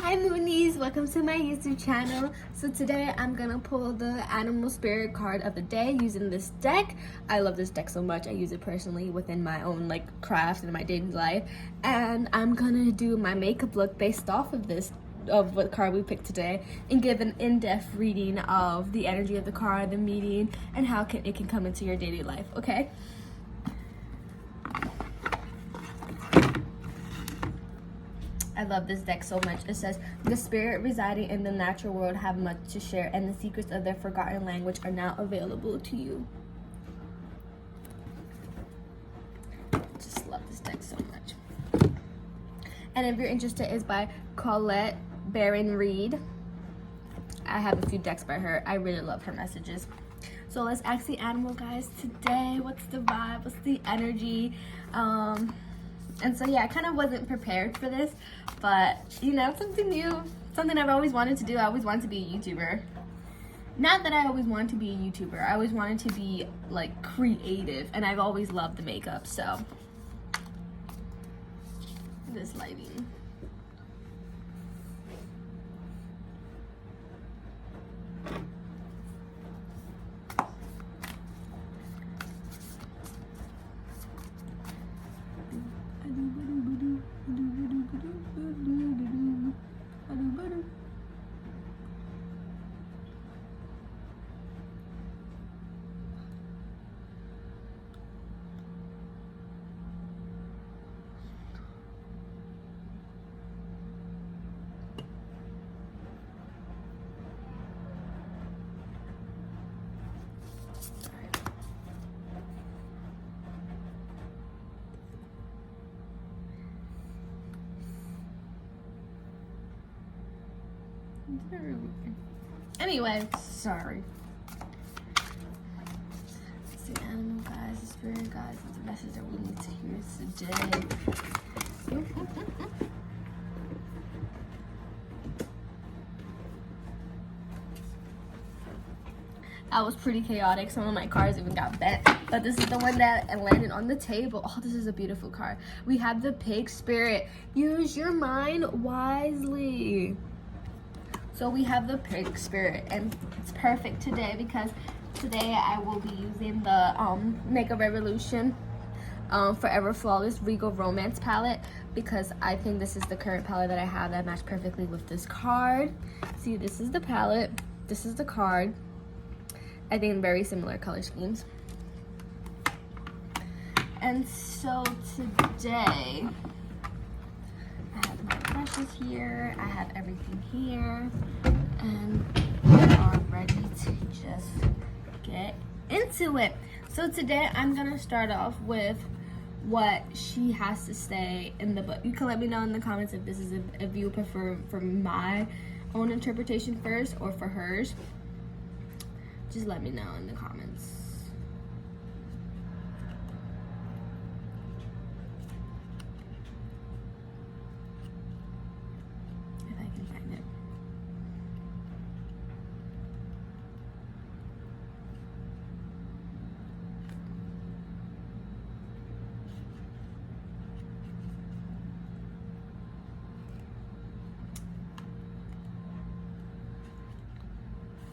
Hi Moonies, welcome to my YouTube channel. So today I'm gonna pull the animal spirit card of the day using this deck. I love this deck so much. I use it personally within my own craft and my daily life. And I'm gonna do my makeup look based off of what card we picked today and give an in-depth reading of the energy of the card, the meaning, and how it can come into your daily life, okay? I love this deck so much. It says, the spirit residing in the natural world have much to share, and the secrets of their forgotten language are now available to you. Just love this deck so much. And if you're interested, it's by Colette Baron Reed. I have a few decks by her. I really love her messages. So let's ask the animal guys today. What's the vibe? What's the energy? And so yeah, I kind of wasn't prepared for this, but you know, something new, something I've always wanted to do. I always wanted to be a YouTuber. Not that I always wanted to be a YouTuber. I always wanted to be like creative, and I've always loved the makeup. So this lighting. Anyway, sorry. It's the animal guys, the spirit guys, it's the message that we need to hear today. That was pretty chaotic. Some of my cards even got bent, but this is the one that landed on the table. Oh, this is a beautiful card. We have the pig spirit. Use your mind wisely. So we have the pig spirit, and it's perfect today because today I will be using the Makeup Revolution Forever Flawless Regal Romance palette, because I think this is the current palette that I have that matched perfectly with this card. See, this is the palette, this is the card. I think very similar color schemes. And so today, I have my brushes here, I have everything here, and we are ready to just get into it. So today I'm gonna start off with what she has to say in the book. You can let me know in the comments if this is if you prefer for my own interpretation first or for hers. Just let me know in the comments. If I can find it.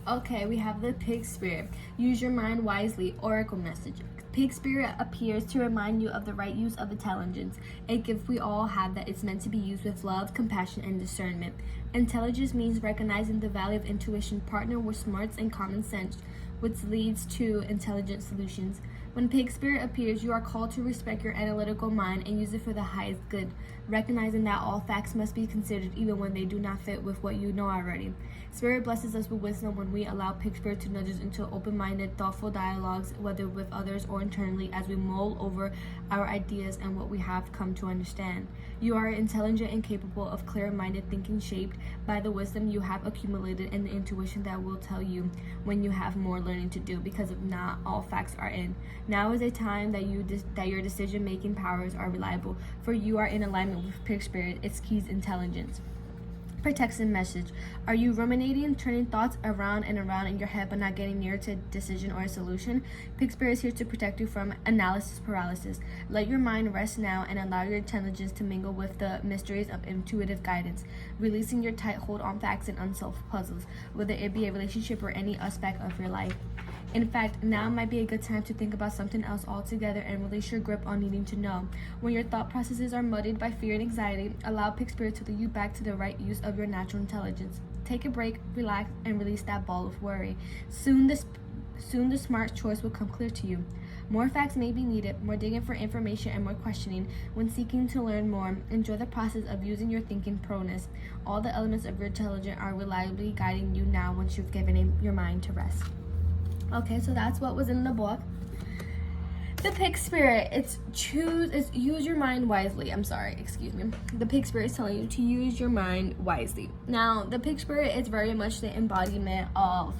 Okay, we have the pig spirit. Use your mind wisely. Oracle message. Pig spirit appears to remind you of the right use of intelligence, a gift we all have that is meant to be used with love, compassion, and discernment. Intelligence means recognizing the value of intuition, partner with smarts and common sense, which leads to intelligent solutions. When pig spirit appears, you are called to respect your analytical mind and use it for the highest good, recognizing that all facts must be considered even when they do not fit with what you know already. Spirit blesses us with wisdom when we allow pig spirit to nudge us into open-minded, thoughtful dialogues, whether with others or internally, as we mull over our ideas and what we have come to understand. You are intelligent and capable of clear-minded thinking, shaped by the wisdom you have accumulated and the intuition that will tell you when you have more learning to do, because if not, all facts are in. Now is a time that your decision-making powers are reliable, for you are in alignment with pig spirit, its key's intelligence. Protection message. Are you ruminating, turning thoughts around and around in your head but not getting near to a decision or a solution? Pig Spirit is here to protect you from analysis paralysis. Let your mind rest now and allow your intelligence to mingle with the mysteries of intuitive guidance, releasing your tight hold on facts and unsolved puzzles, whether it be a relationship or any aspect of your life. In fact, now might be a good time to think about something else altogether and release your grip on needing to know. When your thought processes are muddied by fear and anxiety, allow Pig Spirit to lead you back to the right use of your natural intelligence. Take a break, relax, and release that ball of worry. Soon the smart choice will come clear to you. More facts may be needed, more digging for information, and more questioning. When seeking to learn more, enjoy the process of using your thinking proneness. All the elements of your intelligence are reliably guiding you now once you've given your mind to rest. Okay, so that's what was in the book. The Pig Spirit, it's use your mind wisely. The Pig Spirit is telling you to use your mind wisely. Now, the Pig Spirit is very much the embodiment of,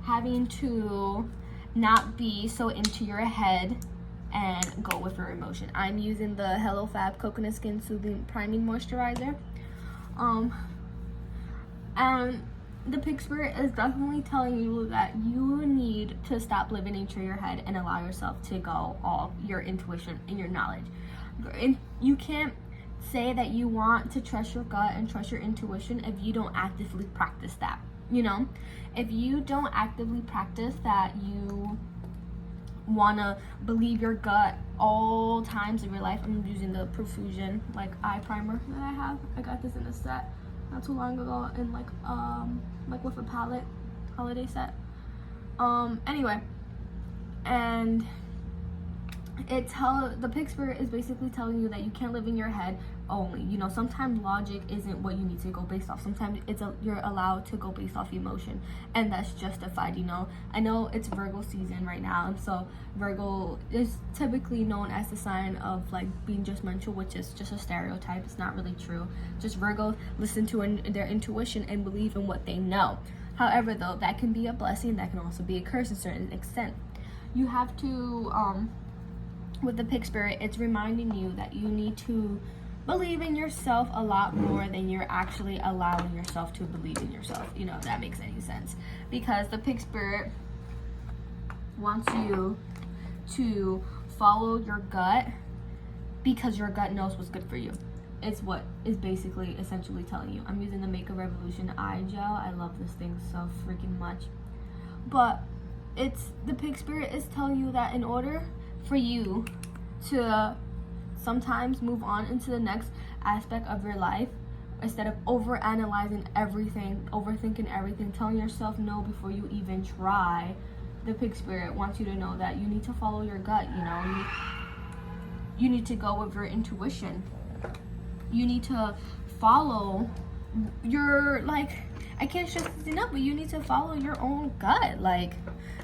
having to not be so into your head and go with your emotion. I'm using the Hello Fab Coconut Skin Soothing Priming Moisturizer. The Pig Spirit is definitely telling you that you need to stop living into your head and allow yourself to go off your intuition and your knowledge. You can't say that you want to trust your gut and trust your intuition if you don't actively practice that. If you don't actively practice that, you want to believe your gut all times of your life. I'm using the Profusion eye primer that I have. I got this in a set not too long ago in with a palette holiday set. Anyway, and the Pig Spirit is basically telling you that you can't live in your head only. Sometimes logic isn't what you need to go based off. Sometimes you're allowed to go based off emotion, and that's justified. I know it's Virgo season right now, and so Virgo is typically known as the sign of being judgmental, which is just a stereotype. It's not really true. Just Virgos listen to their intuition and believe in what they know. However, though, that can be a blessing. That can also be a curse to a certain extent. You have to with the Pig Spirit, it's reminding you that you need to believe in yourself a lot more than you're actually allowing yourself to believe in yourself. If that makes any sense. Because the Pig Spirit wants you to follow your gut because your gut knows what's good for you. It's what is basically essentially telling you. I'm using the Makeup GRWM eye gel. I love this thing so freaking much. But the Pig Spirit is telling you that in order for you to sometimes move on into the next aspect of your life, instead of overanalyzing everything, overthinking everything, telling yourself no before you even try, the Pig Spirit wants you to know that you need to follow your gut. You need to go with your intuition. You need to follow your I can't stress this enough, but you need to follow your own gut.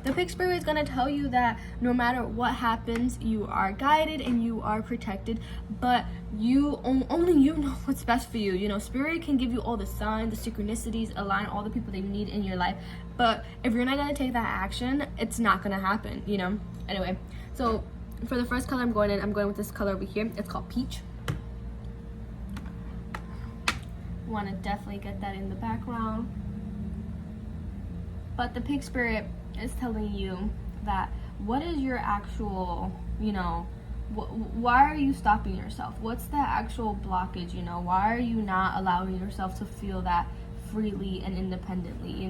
The Pig Spirit is going to tell you that no matter what happens, you are guided and you are protected, but only you know what's best for you. Spirit can give you all the signs, the synchronicities, align all the people that you need in your life, but if you're not going to take that action, it's not going to happen. Anyway, so for the first color I'm going with this color over here. It's called Peach. Want to definitely get that in the background. But the Pig Spirit is telling you that what is your actual, why are you stopping yourself? What's the actual blockage? Why are you not allowing yourself to feel that freely and independently?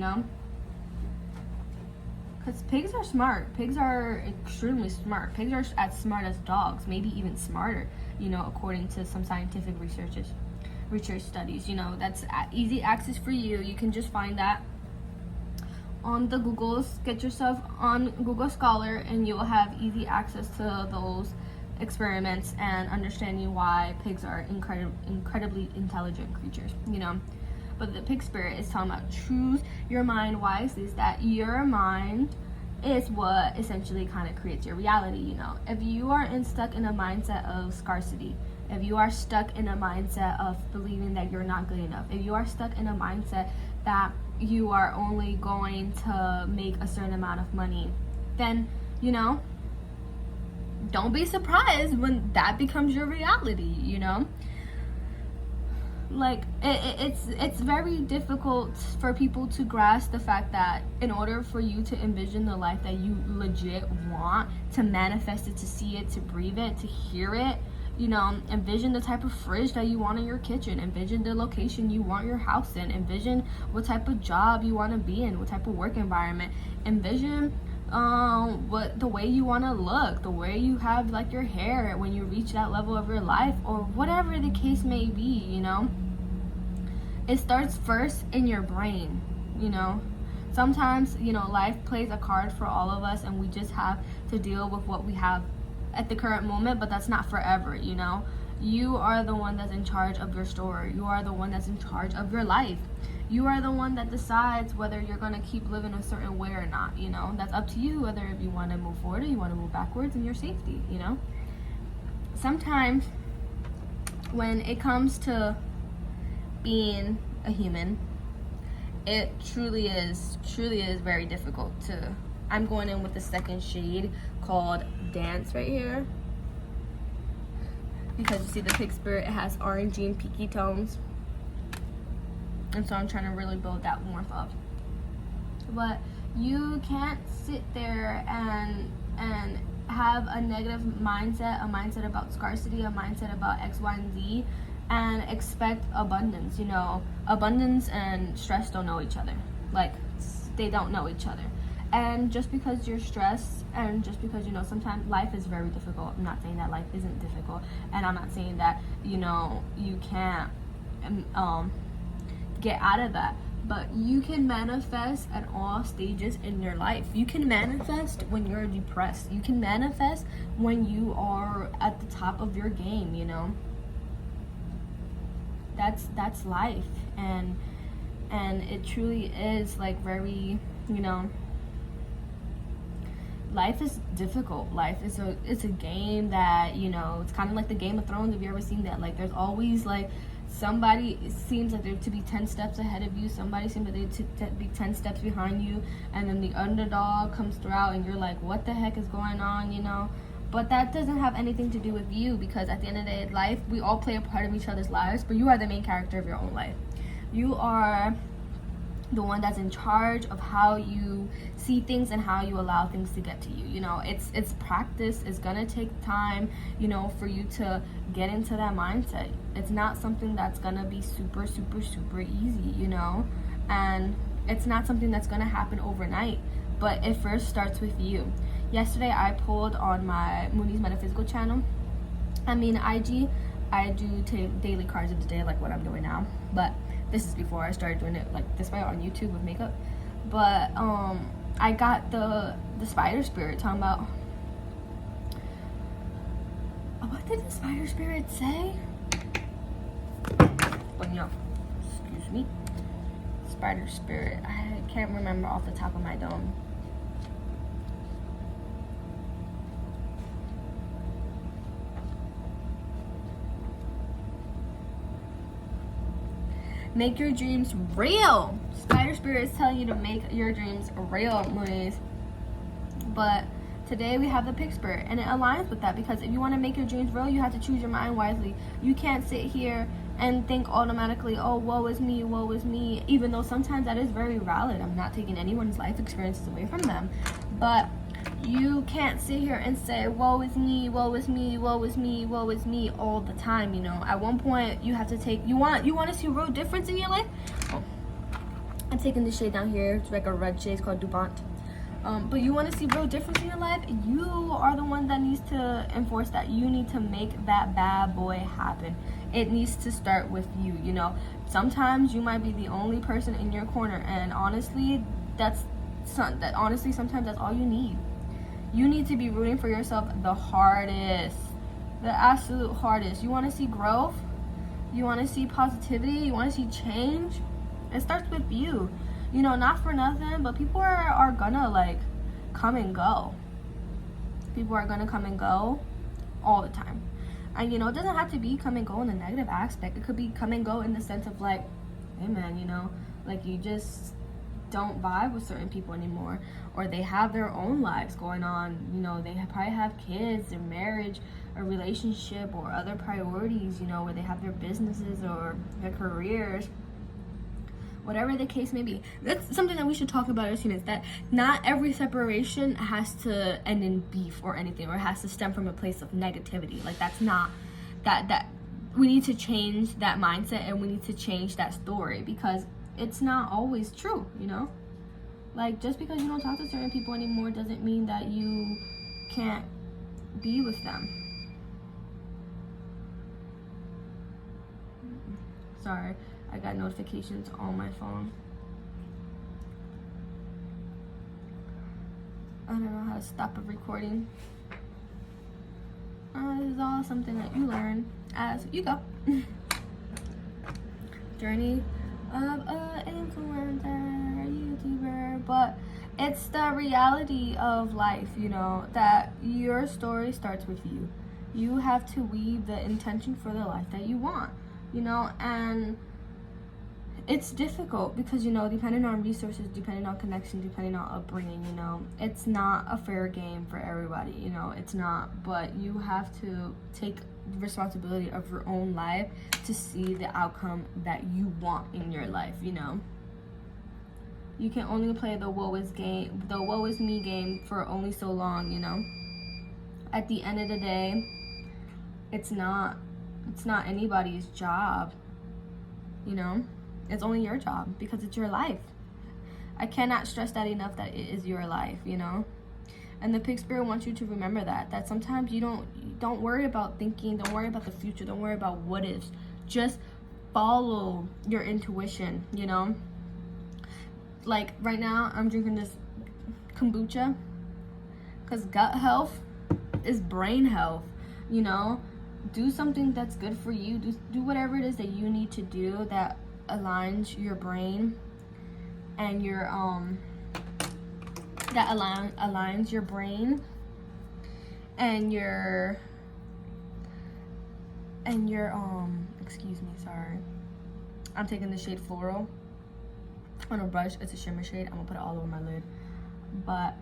Because pigs are smart. Pigs are extremely smart. Pigs are as smart as dogs, maybe even smarter, according to some scientific research studies. That's easy access for you. You can just find that on the Googles. Get yourself on Google Scholar and you will have easy access to those experiments and understanding why pigs are incredibly intelligent creatures. But the Pig Spirit is talking about choose your mind wisely. Is that your mind is what essentially kind of creates your reality. If you are stuck in a mindset of scarcity, if you are stuck in a mindset of believing that you're not good enough, if you are stuck in a mindset that you are only going to make a certain amount of money, then, don't be surprised when that becomes your reality, like it's very difficult for people to grasp the fact that in order for you to envision the life that you legit want, to manifest it, to see it, to breathe it, to hear it, you know, envision the type of fridge that you want in your kitchen, envision the location you want your house in, envision what type of job you want to be in, what type of work environment, envision what the way you want to look, the way you have like your hair when you reach that level of your life, or whatever the case may be, you know. It starts first in your brain, you know. Sometimes, you know, life plays a card for all of us and we just have to deal with what we have at the current moment, but that's not forever, you know. You are the one that's in charge of your story. You are the one that's in charge of your life. You are the one that decides whether you're going to keep living a certain way or not, you know. That's up to you, whether if you want to move forward or you want to move backwards in your safety, you know. Sometimes when it comes to being a human, it truly is very difficult to, I'm going in with the second shade called Dance right here, because you see the pig spirit, it has orangey and peaky tones, and so I'm trying to really build that warmth up. But you can't sit there and have a negative mindset, a mindset about scarcity, a mindset about X, Y, and Z, and expect abundance. You know, abundance and stress don't know each other. Like, they don't know each other. And just because you're stressed, and just because, you know, sometimes life is very difficult. I'm not saying that life isn't difficult, and I'm not saying that, you know, you can't get out of that. But you can manifest at all stages in your life. You can manifest when you're depressed. You can manifest when you are at the top of your game, you know. That's life, and it truly is like very, you know, life is difficult. Life is it's a game that, you know, it's kind of like the Game of Thrones. Have you ever seen that? Like, there's always like somebody, it seems like they're to be 10 steps ahead of you, somebody seems like they're to be 10 steps behind you, and then the underdog comes throughout and you're like, what the heck is going on, you know. But that doesn't have anything to do with you, because at the end of the day, life, we all play a part of each other's lives, but you are the main character of your own life. You are the one that's in charge of how you see things and how you allow things to get to you. You know, it's practice. It's gonna take time, you know, for you to get into that mindset. It's not something that's gonna be super easy, you know, and it's not something that's gonna happen overnight, but it first starts with you. Yesterday I pulled on my Moonies Metaphysical channel. I mean, IG, I do daily cards of the day, like what I'm doing now, but this is before I started doing it like this way on YouTube with makeup. But I got the spider spirit talking about, what did the spider spirit say? Well, no, excuse me. Spider spirit, I can't remember off the top of my dome. Make your dreams real. Spider Spirit is telling you to make your dreams real, Moonies. But today we have the pig spirit, and it aligns with that, because if you want to make your dreams real, you have to choose your mind wisely. You can't sit here and think automatically, oh, woe is me, even though sometimes that is very valid. I'm not taking anyone's life experiences away from them, but you can't sit here and say, woe is me, woe is me, woe is me, woe is me all the time, you know. At one point, you have to take, you want to see real difference in your life? Oh, I'm taking this shade down here. It's like a red shade. It's called DuPont. But you want to see real difference in your life? You are the one that needs to enforce that. You need to make that bad boy happen. It needs to start with you, you know. Sometimes you might be the only person in your corner, and honestly, sometimes that's all you need. You need to be rooting for yourself the hardest, the absolute hardest. You want to see growth? You want to see positivity? You want to see change? It starts with you. You know, not for nothing, but people are gonna like come and go. People are gonna come and go all the time. And you know, it doesn't have to be come and go in the negative aspect. It could be come and go in the sense of like, hey man, you know, like you just don't vibe with certain people anymore, or they have their own lives going on. You know, they probably have kids, their marriage, a relationship, or other priorities, you know, where they have their businesses or their careers, whatever the case may be. That's something that we should talk about as humans, that not every separation has to end in beef or anything, or has to stem from a place of negativity. Like, that's not that we need to change that mindset, and we need to change that story, because it's not always true, you know? Like, just because you don't talk to certain people anymore doesn't mean that you can't be with them. Sorry, I got notifications on my phone. I don't know how to stop a recording. This is all something that you learn as you go. Journey of an influencer, YouTuber, but it's the reality of life, you know, that your story starts with you. You have to weave the intention for the life that you want, you know, and it's difficult because, you know, depending on resources, depending on connection, depending on upbringing, you know, it's not a fair game for everybody, you know, it's not. But you have to take responsibility of your own life to see the outcome that you want in your life, you know. You can only play the woe is me game for only so long, you know. At the end of the day, it's not anybody's job, you know. It's only your job, because it's your life. I cannot stress that enough, that it is your life, you know. And the pig spirit wants you to remember that sometimes you don't worry about thinking, don't worry about the future, don't worry about what ifs. Just follow your intuition, you know. Like right now, I'm drinking this kombucha because gut health is brain health, you know. Do something that's good for you. Do whatever it is that you need to do that aligns your brain and your aligns your brain and your excuse me, sorry, I'm taking the shade Floral on a brush. It's a shimmer shade. I'm gonna put it all over my lid, but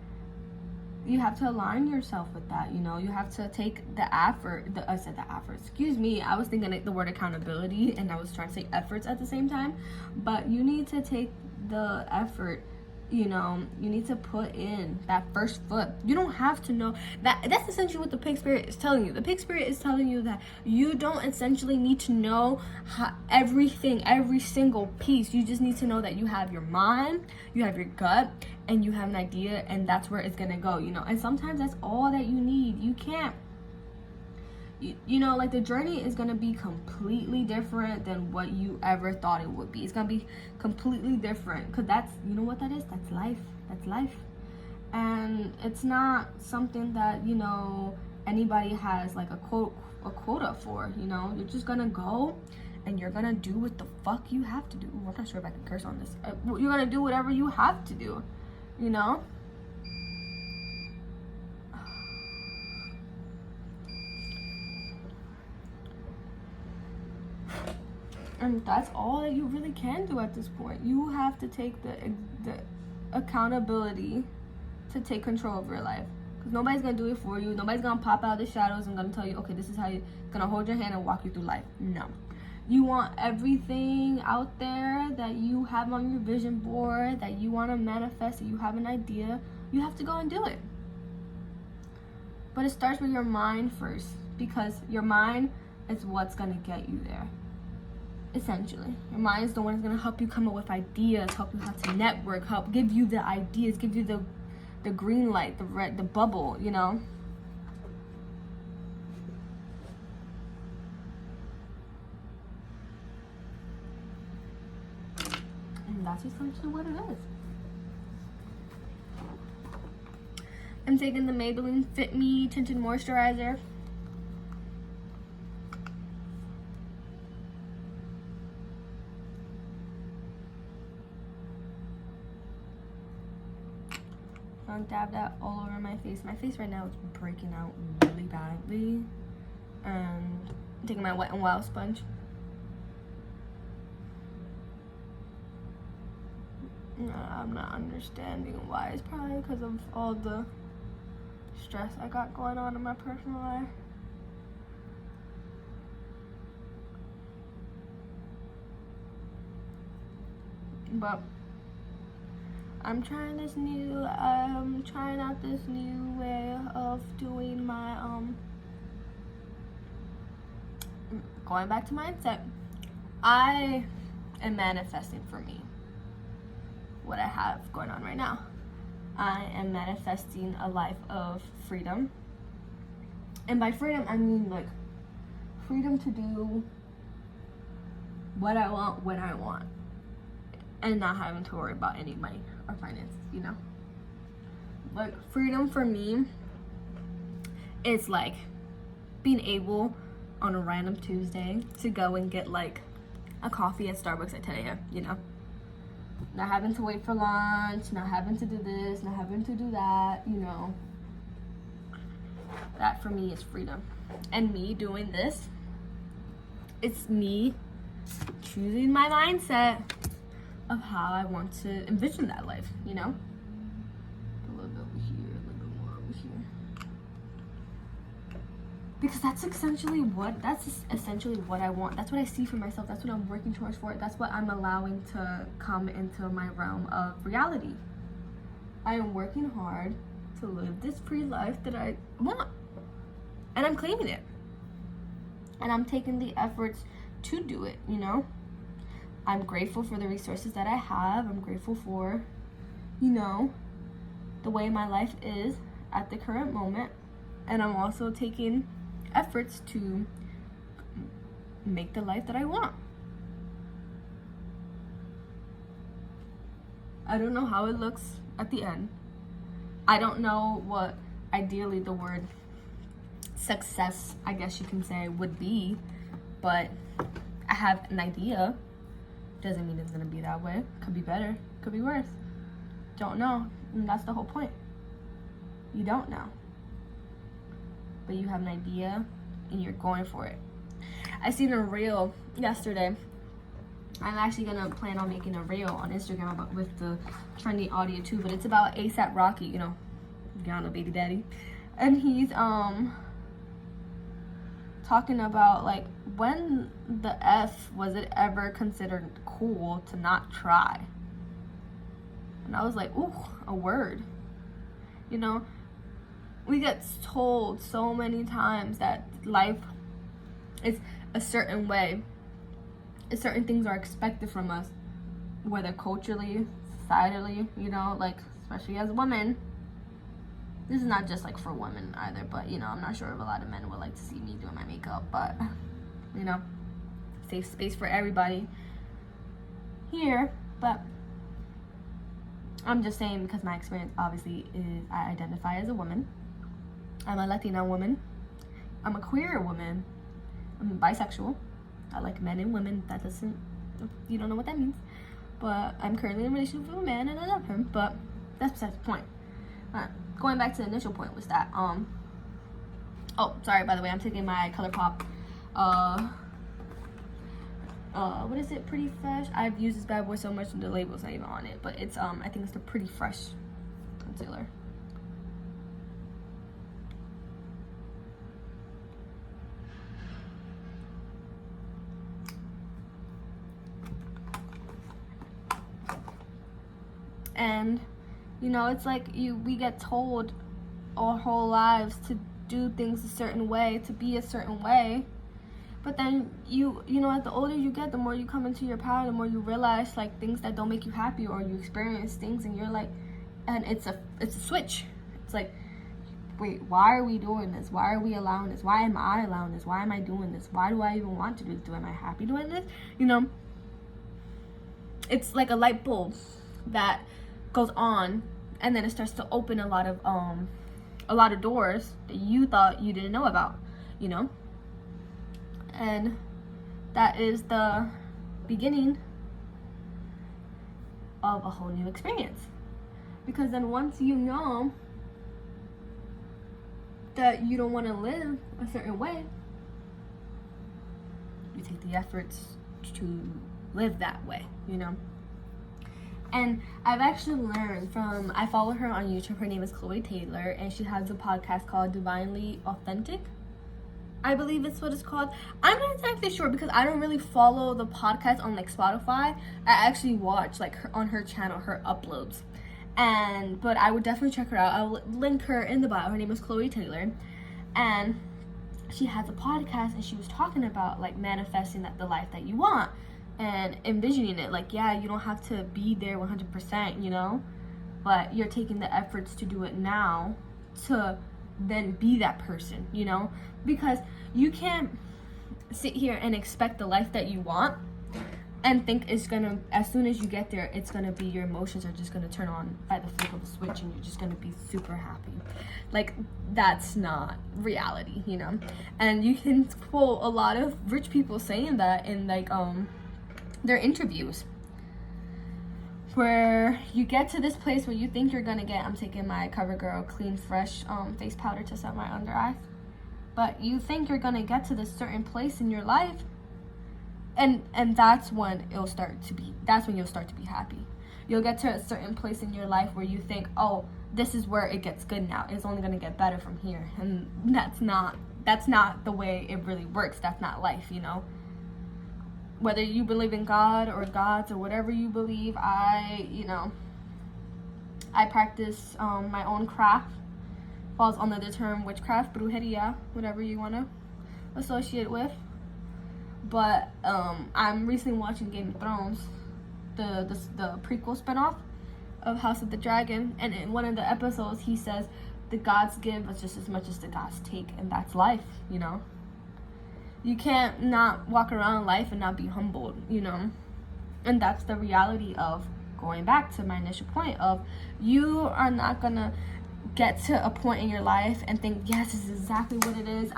you have to align yourself with that, you know. You have to take the effort. I said the effort. Excuse me. I was thinking the word accountability, and I was trying to say efforts at the same time. But you need to take the effort, you know. You need to put in that first foot. You don't have to know that. That's essentially what the pig spirit is telling you. The pig spirit is telling you that you don't essentially need to know everything, every single piece. You just need to know that you have your mind, you have your gut, and you have an idea, and that's where it's gonna go, you know. And sometimes that's all that you need. You can't, you know, like, the journey is gonna be completely different than what you ever thought it would be. It's gonna be completely different, because that's, you know what that is? That's life. That's life. And it's not something that, you know, anybody has like a quota for, you know. You're just gonna go and you're gonna do what the fuck you have to do. Ooh, I'm not sure if I can curse on this. You're gonna do whatever you have to do, you know. And that's all that you really can do at this point. You have to take the accountability to take control of your life, because nobody's gonna do it for you. Nobody's gonna pop out of the shadows and gonna tell you, okay, this is how you're gonna hold your hand and walk you through life. No. You want everything out there that you have on your vision board, that you want to manifest, that you have an idea, you have to go and do it. But it starts with your mind first, because your mind is what's going to get you there. Essentially, your mind is the one that's going to help you come up with ideas, help you how to network, help give you the ideas, give you the green light, the red, the bubble, you know. And that's essentially what it is. I'm taking the Maybelline Fit Me Tinted Moisturizer. I'll dab that all over my face. My face right now is breaking out really badly. And I'm taking my Wet n Wild sponge. I'm not understanding why. It's probably because of all the stress I got going on in my personal life. But I'm trying out this new way of doing my going back to mindset. I am manifesting for me what I have going on right now. I am manifesting a life of freedom. And by freedom, I mean like freedom to do what I want when I want, and not having to worry about any money or finances, you know? Like, freedom for me is like being able on a random Tuesday to go and get like a coffee at Starbucks at 10 a.m., you know? Not having to wait for lunch, not having to do this, not having to do that, you know? That for me is freedom. And me doing this, it's me choosing my mindset of how I want to envision that life, you know? A little bit over here, a little bit more over here. Because that's essentially what I want. That's what I see for myself. That's what I'm working towards for. That's what I'm allowing to come into my realm of reality. I am working hard to live this free life that I want. And I'm claiming it. And I'm taking the efforts to do it, you know? I'm grateful for the resources that I have. I'm grateful for, you know, the way my life is at the current moment. And I'm also taking efforts to make the life that I want. I don't know how it looks at the end. I don't know what ideally the word success, I guess you can say, would be, but I have an idea. Doesn't mean it's gonna be that way. Could be better, could be worse. Don't know, and that's the whole point. You don't know, but you have an idea and you're going for it. I seen a reel yesterday. I'm actually gonna plan on making a reel on Instagram about with the trendy audio too, but it's about ASAP Rocky, you know, Ghana baby daddy, and he's talking about like, when the F was it ever considered cool to not try? And I was like, ooh, a word. You know, we get told so many times that life is a certain way. Certain things are expected from us, whether culturally, societally, you know, like, especially as women. This is not just like for women either, but you know, I'm not sure if a lot of men would like to see me doing my makeup, but you know, safe space for everybody here. But I'm just saying, because my experience obviously is I identify as a woman. I'm a Latina woman. I'm a queer woman. I'm bisexual. I like men and women. That doesn't, you don't know what that means. But I'm currently in a relationship with a man and I love him, but that's besides the point. Going back to the initial point was that, oh, sorry, by the way, I'm taking my ColourPop, what is it, Pretty Fresh? I've used this bad boy so much and the label's not even on it, but it's, I think it's the Pretty Fresh concealer. And you know, it's like we get told our whole lives to do things a certain way, to be a certain way. But then you know, as the older you get, the more you come into your power, the more you realize like things that don't make you happy, or you experience things and you're like, and it's a switch. It's like, wait, why are we doing this? Why are we allowing this? Why am I allowing this? Why am I doing this? Why do I even want to do this? Am I happy doing this? You know, it's like a light bulb that goes on, and then it starts to open a lot of doors that you thought you didn't know about, you know. And that is the beginning of a whole new experience, because then once you know that you don't want to live a certain way, you take the efforts to live that way, you know. And I've actually learned from, I follow her on YouTube. Her name is Chloe Taylor, and she has a podcast called Divinely Authentic, I believe it's what it's called. I'm not exactly sure because I don't really follow the podcast on like Spotify. I actually watch like on her channel, her uploads. But I would definitely check her out. I'll link her in the bio. Her name is Chloe Taylor. And she has a podcast, and she was talking about like manifesting the life that you want and envisioning it. Like, yeah, you don't have to be there 100%, you know, but you're taking the efforts to do it now to then be that person, you know, because you can't sit here and expect the life that you want and think it's gonna, as soon as you get there, it's gonna be, your emotions are just gonna turn on by the flip of a switch and you're just gonna be super happy. Like, that's not reality, you know. And you can quote a lot of rich people saying that in like their interviews, where you get to this place where you think you're gonna get, I'm taking my CoverGirl Clean Fresh face powder to set my under eyes, but you think you're gonna get to this certain place in your life, and that's when you'll start to be happy. You'll get to a certain place in your life where you think, oh, this is where it gets good now, it's only gonna get better from here. And that's not the way it really works. That's not life, you know. Whether you believe in God or gods or whatever you believe, I practice my own craft. Falls under the term witchcraft, brujeria, whatever you want to associate it with. But I'm recently watching Game of Thrones, the prequel spinoff of House of the Dragon, and in one of the episodes he says the gods give us just as much as the gods take, and that's life, you know. You can't not walk around life and not be humbled, you know. And that's the reality of, going back to my initial point of, you are not gonna get to a point in your life and think, yes, this is exactly what it is.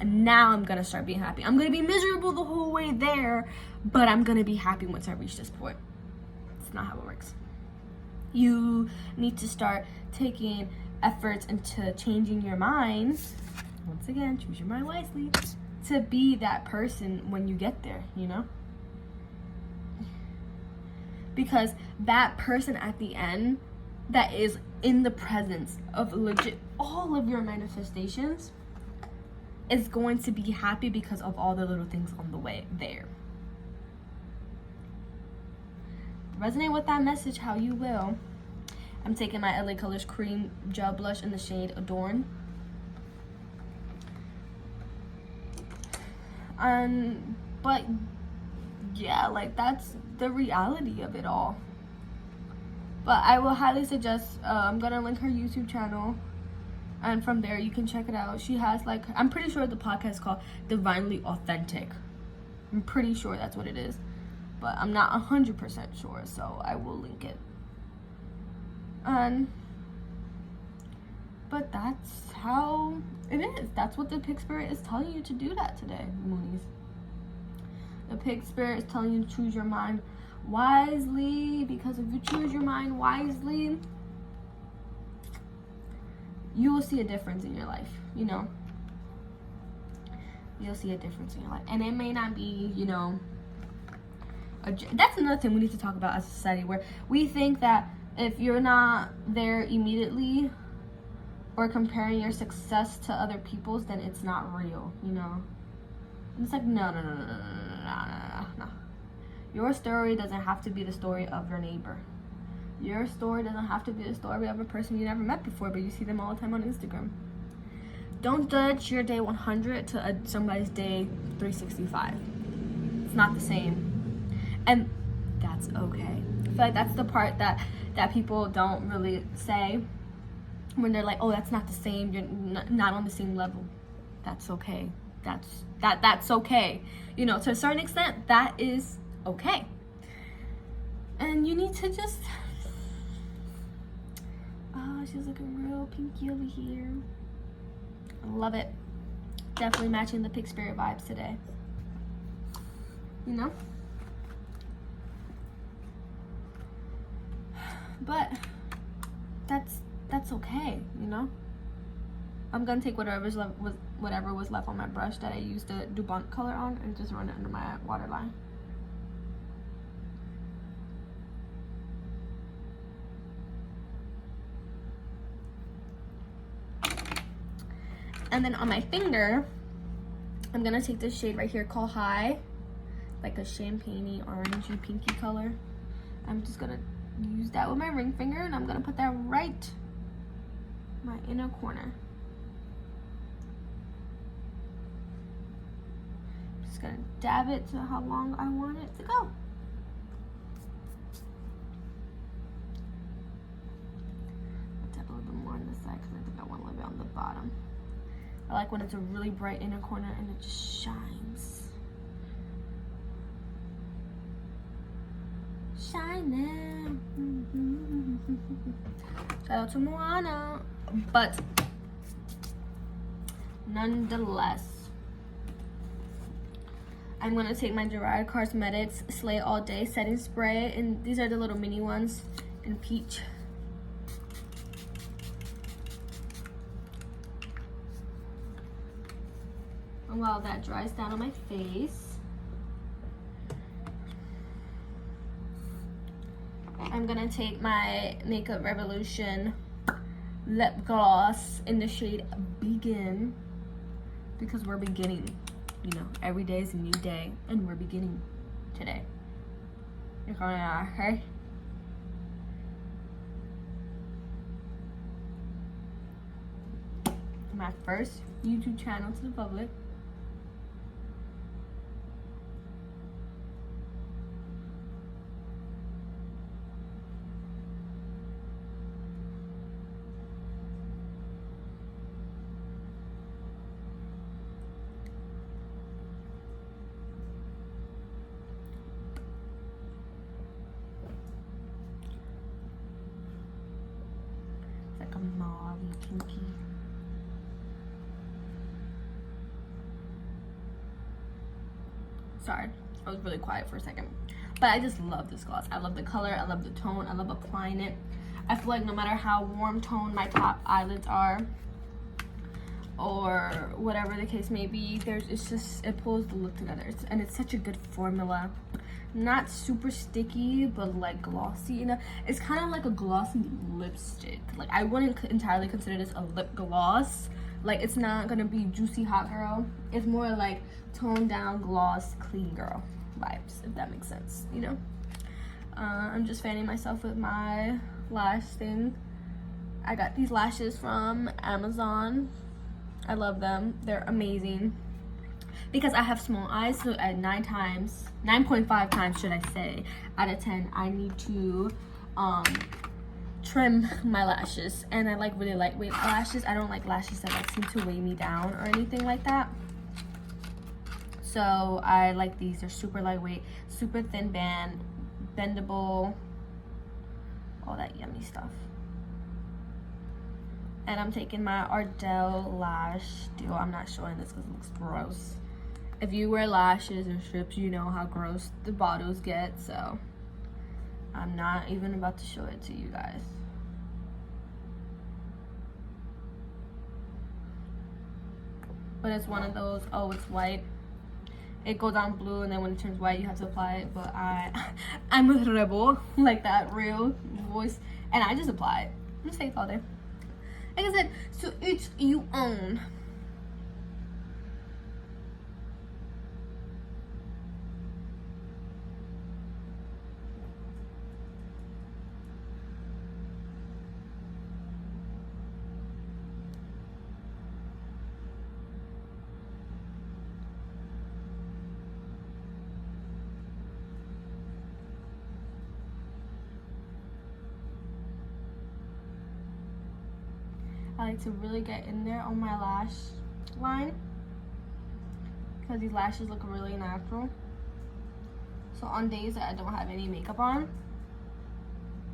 Now I'm gonna start being happy. I'm gonna be miserable the whole way there, but I'm gonna be happy once I reach this point. It's not how it works. You need to start taking efforts into changing your mind. Once again, choose your mind wisely, to be that person when you get there, you know? Because that person at the end that is in the presence of legit all of your manifestations is going to be happy because of all the little things on the way there. Resonate with that message how you will. I'm taking my LA Colors Cream Gel Blush in the shade Adorn. But yeah, like, that's the reality of it all. But I will highly suggest, I'm gonna link her YouTube channel, and from there you can check it out. She has, like, I'm pretty sure the podcast is called Divinely Authentic. I'm pretty sure that's what it is, but I'm not 100% sure, so I will link it. But that's how it is. That's what the Pig Spirit is telling you to do that today, Moonies. The Pig Spirit is telling you to choose your mind wisely, because if you choose your mind wisely, you will see a difference in your life, you know. You'll see a difference in your life. And it may not be, you know, that's another thing we need to talk about as a society, where we think that if you're not there immediately or comparing your success to other people's, then it's not real, you know. And it's like, no. Your story doesn't have to be the story of your neighbor. Your story doesn't have to be the story of a person you never met before, but you see them all the time on Instagram. Don't judge your day 100 to somebody's day 365. It's not the same. And that's okay. I feel like that's the part that people don't really say when they're like, oh, that's not the same, you're not on the same level. That's okay. That's okay. You know, to a certain extent, that is okay. And you need to just, oh, she's looking real pinky over here. I love it. Definitely matching the Pig Spirit vibes today, you know. But that's okay, you know. I'm gonna take whatever was left on my brush that I used the Dubont color on and just run it under my waterline. And then on my finger, I'm gonna take this shade right here called High, like a champagne-y, orangey, pinky color. I'm just gonna use that with my ring finger, and I'm gonna put that right my inner corner. Just gonna dab it to how long I want it to go. I'll dab a little bit more on this side because I think I want a little bit on the bottom. I like when it's a really bright inner corner and it just shines. Shining. Shout out to Moana. But nonetheless, I'm gonna take my Gerard Cosmetics Slay All Day setting spray, and these are the little mini ones in peach. And while that dries down on my face, I'm gonna take my Makeup Revolution lip gloss in the shade Begin, because we're beginning. You know, every day is a new day, and we're beginning today. Okay? My first YouTube channel to the public. Like a mauve pinky. Sorry, I was really quiet for a second. But I just love this gloss. I love the color, I love the tone, I love applying it. I feel like no matter how warm toned my top eyelids are, or whatever the case may be, it pulls the look together. And it's such a good formula. Not super sticky, but like glossy, you know. It's kind of like a glossy lipstick. Like, I wouldn't entirely consider this a lip gloss. Like, it's not gonna be juicy hot girl. It's more like toned down gloss clean girl vibes, if that makes sense, you know. I'm just fanning myself with my lash thing. I got these lashes from Amazon. I love them. They're amazing. Because I have small eyes, so at 9.5 times should I say, out of 10, I need to trim my lashes. And I like really lightweight lashes. I don't like lashes that like seem to weigh me down or anything like that. So I like these. They're super lightweight, super thin band, bendable, all that yummy stuff. And I'm taking my Ardell lash deal. I'm not showing this because it looks gross. If you wear lashes or strips, you know how gross the bottles get, so I'm not even about to show it to you guys. But it's one of those, oh, it's white. It goes on blue, and then when it turns white, you have to apply it. But I'm a rebel, like that real voice, and I just apply it. I'm just saying it's all there. Like I said, to each you own. I like to really get in there on my lash line because these lashes look really natural. So on days that I don't have any makeup on,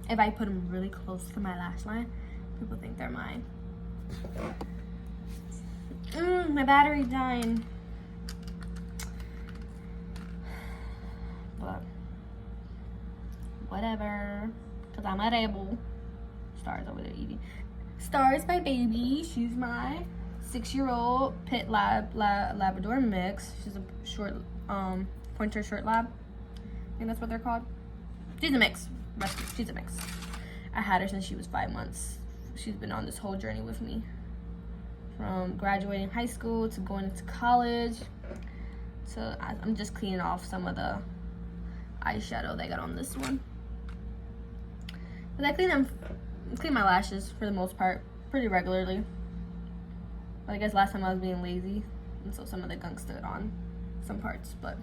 if I put them really close to my lash line, people think they're mine. My battery's dying. But whatever, because I'm a rebel. Stars over there eating. Star is my baby. She's my 6-year-old pit Labrador mix. She's a short pointer short lab. I think that's what they're called. She's a mix. She's a mix. I had her since she was 5 months. She's been on this whole journey with me from graduating high school to going into college. So I'm just cleaning off some of the eyeshadow that I got on this one. But I clean my lashes for the most part pretty regularly. But I guess last time I was being lazy, and so some of the gunk stood on some parts, but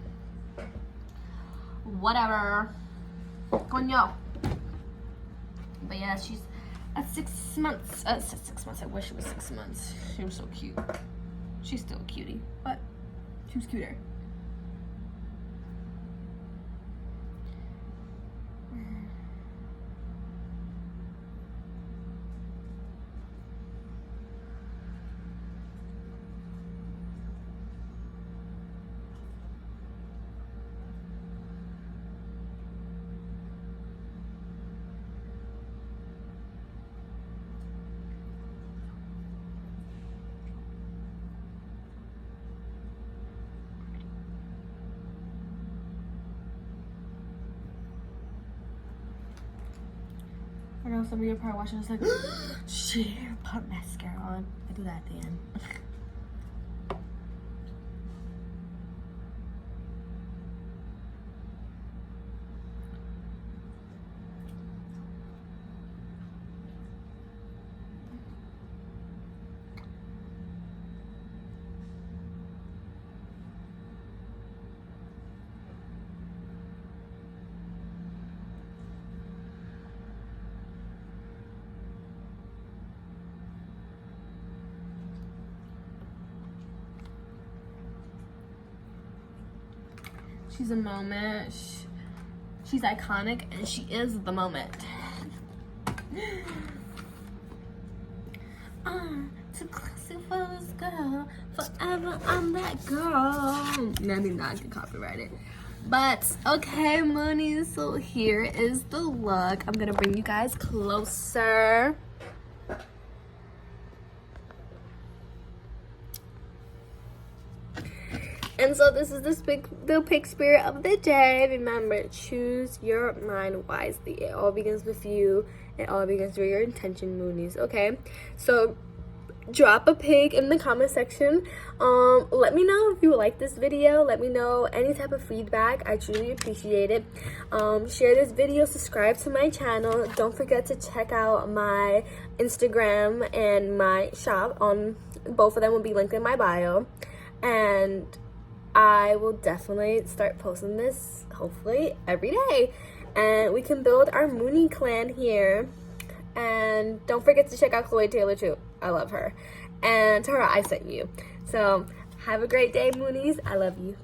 whatever. Coño. But yeah, she's at 6 months. 6 months. I wish it was 6 months. She was so cute. She's still a cutie, but she was cuter. I know some of you are probably watching this like, shit, put mascara on. I do that at the end. She's a moment. She's iconic, and she is the moment. Too classy for this girl. Forever I'm that girl. Maybe not get copyrighted. But okay, Moonies. So here is the look. I'm gonna bring you guys closer. And so this is the pick spirit of the day. Remember, choose your mind wisely. It all begins with you. It all begins with your intention, Moonies. Okay? So drop a pick in the comment section. Let me know if you like this video. Let me know any type of feedback. I truly appreciate it. Share this video. Subscribe to my channel. Don't forget to check out my Instagram and my shop. Both of them will be linked in my bio. And I will definitely start posting this, hopefully, every day. And we can build our Moonies Clan here. And don't forget to check out Chloe Taylor, too. I love her. And Tara, I sent you. So, have a great day, Moonies. I love you.